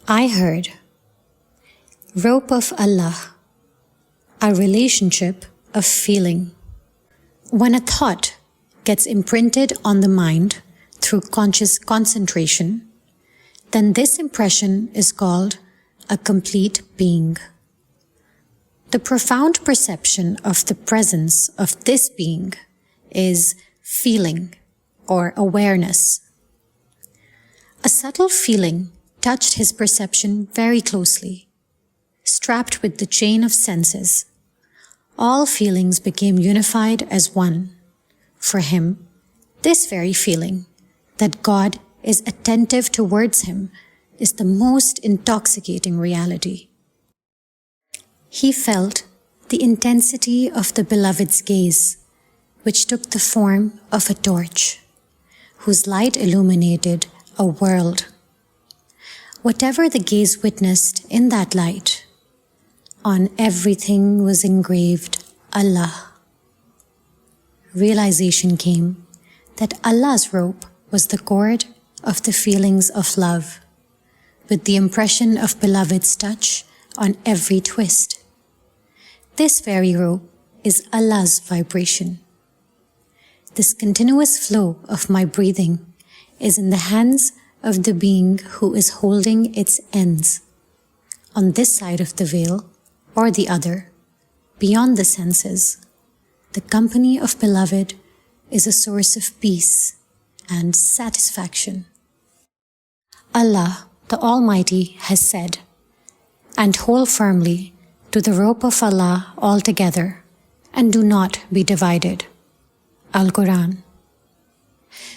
I heard, rope of Allah, a relationship of feeling. When a thought gets imprinted on the mind through conscious concentration, then this impression is called a complete being. The profound perception of the presence of this being is feeling or awareness. A subtle feeling touched his perception very closely. Strapped with the chain of senses, all feelings became unified as one. For him, this very feeling, that God is attentive towards him, is the most intoxicating reality. He felt the intensity of the beloved's gaze, which took the form of a torch, whose light illuminated a world. Whatever the gaze witnessed in that light, on everything was engraved Allah. Realization came that Allah's rope was the cord of the feelings of love, with the impression of beloved's touch on every twist. This very rope is Allah's vibration. This continuous flow of my breathing is in the hands of the being who is holding its ends. On this side of the veil, or the other, beyond the senses, the company of beloved is a source of peace and satisfaction. Allah, the Almighty, has said, and hold firmly to the rope of Allah altogether, and do not be divided. Al-Quran.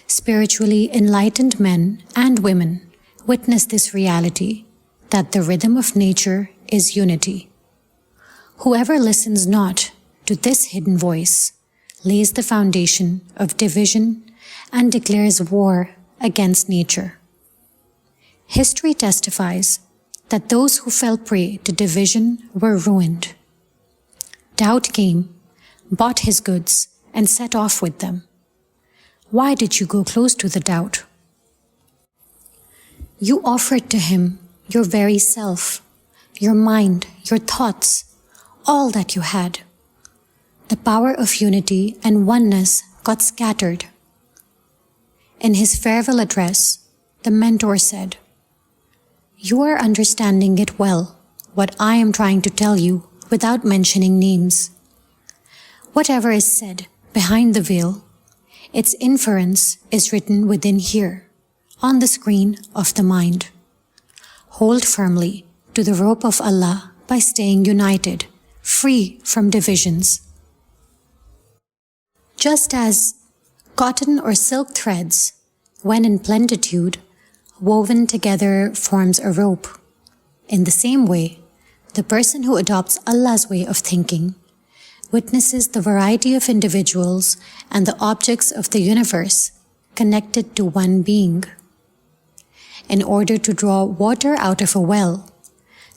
Spiritually enlightened men and women witness this reality, that the rhythm of nature is unity. Whoever listens not to this hidden voice lays the foundation of division and declares war against nature. History testifies that those who fell prey to division were ruined. Doubt came, bought his goods, and set off with them. Why did you go close to the doubt? You offered to him your very self, your mind, your thoughts, all that you had. The power of unity and oneness got scattered. In his farewell address, the mentor said, "You are understanding it well, what I am trying to tell you without mentioning names. Whatever is said behind the veil, its inference is written within here, on the screen of the mind. Hold firmly to the rope of Allah by staying united, free from divisions. Just as cotton or silk threads, when in plenitude, woven together forms a rope, in the same way, the person who adopts Allah's way of thinking witnesses the variety of individuals and the objects of the universe connected to one being. In order to draw water out of a well,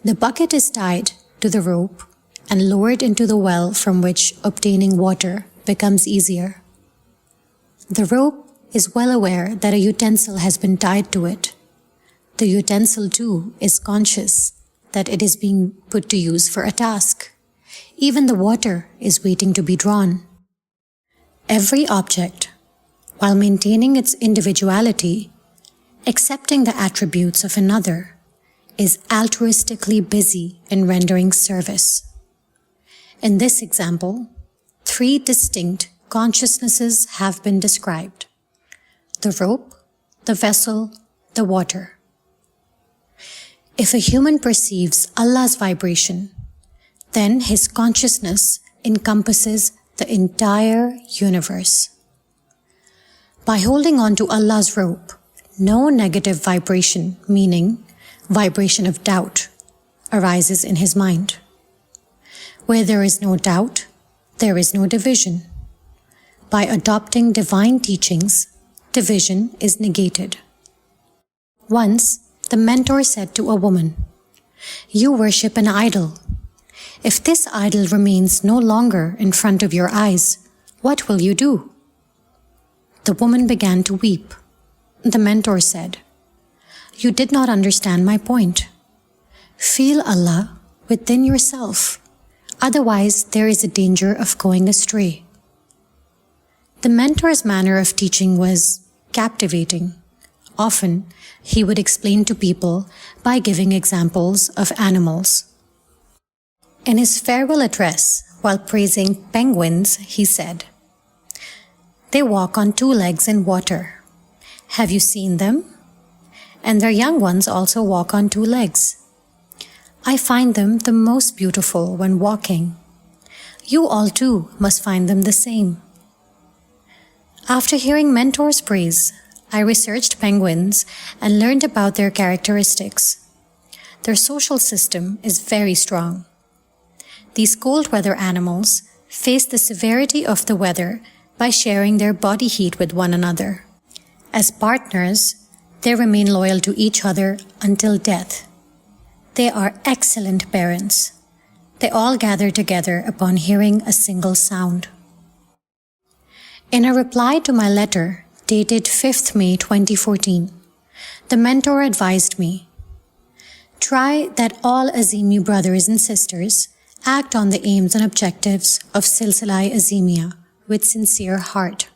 the bucket is tied to the rope and lowered into the well, from which obtaining water becomes easier. The rope is well aware that a utensil has been tied to it. The utensil too is conscious that it is being put to use for a task. Even the water is waiting to be drawn. Every object, while maintaining its individuality, accepting the attributes of another, is altruistically busy in rendering service. In this example, 3 distinct consciousnesses have been described: the rope, the vessel, the water. If a human perceives Allah's vibration, then his consciousness encompasses the entire universe. By holding on to Allah's rope, no negative vibration, meaning vibration of doubt, arises in his mind. Where there is no doubt, there is no division. By adopting divine teachings, division is negated. Once, the mentor said to a woman, "You worship an idol. If this idol remains no longer in front of your eyes, what will you do?" The woman began to weep. The mentor said, "You did not understand my point. Feel Allah within yourself, otherwise there is a danger of going astray. The mentor's manner of teaching was captivating. Often, he would explain to people by giving examples of animals. In his farewell address, while praising penguins, he said, "They walk on 2 legs in water. Have you seen them? And their young ones also walk on 2 legs. I find them the most beautiful when walking. You all too must find them the same." After hearing mentors' praise, I researched penguins and learned about their characteristics. Their social system is very strong. These cold weather animals face the severity of the weather by sharing their body heat with one another. As partners, they remain loyal to each other until death. They are excellent parents. They all gather together upon hearing a single sound. In a reply to my letter, dated 5th May 2014, the mentor advised me, "Try that all Azimi brothers and sisters act on the aims and objectives of Silsila Azemiya with sincere heart.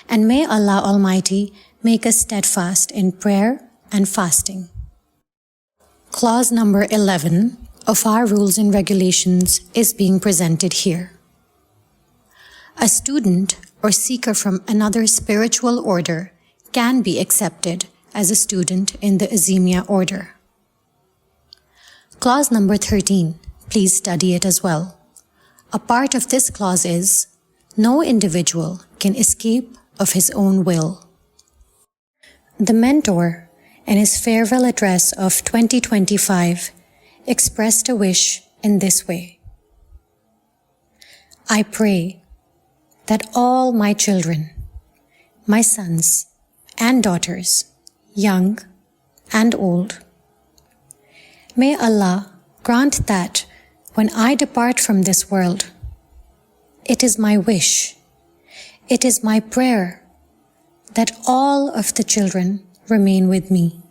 And may Allah Almighty make us steadfast in prayer and fasting." Clause number 11 of our rules and regulations is being presented here. A student or seeker from another spiritual order can be accepted as a student in the Azemiya order. Clause number 13, please study it as well. A part of this clause is, no individual can escape of his own will. The mentor, in his farewell address of 2025, expressed a wish in this way: "I pray that all my children, my sons and daughters, young and old, may Allah grant that when I depart from this world, it is my wish, it is my prayer that all of the children remain with me.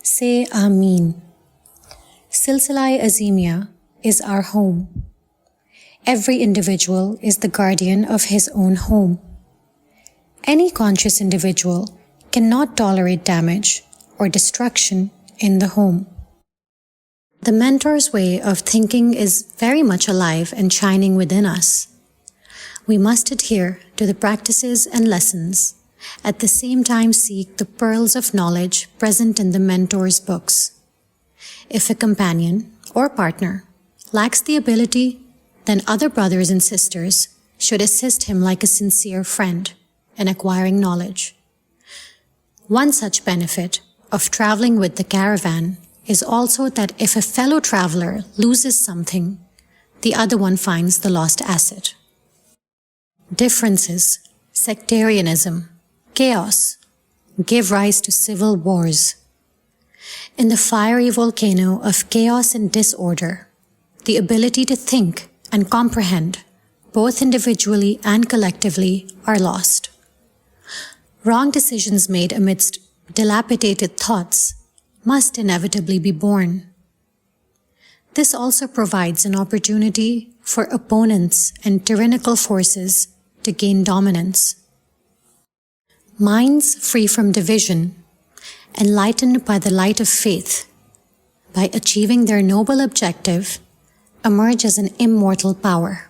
Say Ameen. Silsila Azemiya is our home. Every individual is the guardian of his own home. Any conscious individual cannot tolerate damage or destruction in the home." The mentor's way of thinking is very much alive and shining within us. We must adhere to the practices and lessons, at the same time seek the pearls of knowledge present in the mentor's books. If a companion or partner lacks the ability, then other brothers and sisters should assist him like a sincere friend in acquiring knowledge. One such benefit of traveling with the caravan is also that if a fellow traveler loses something, the other one finds the lost asset. Differences, sectarianism, chaos give rise to civil wars. In the fiery volcano of chaos and disorder, the ability to think and comprehend, both individually and collectively, are lost. Wrong decisions made amidst dilapidated thoughts must inevitably be born. This also provides an opportunity for opponents and tyrannical forces to gain dominance. Minds free from division, enlightened by the light of faith, by achieving their noble objective, emerge as an immortal power.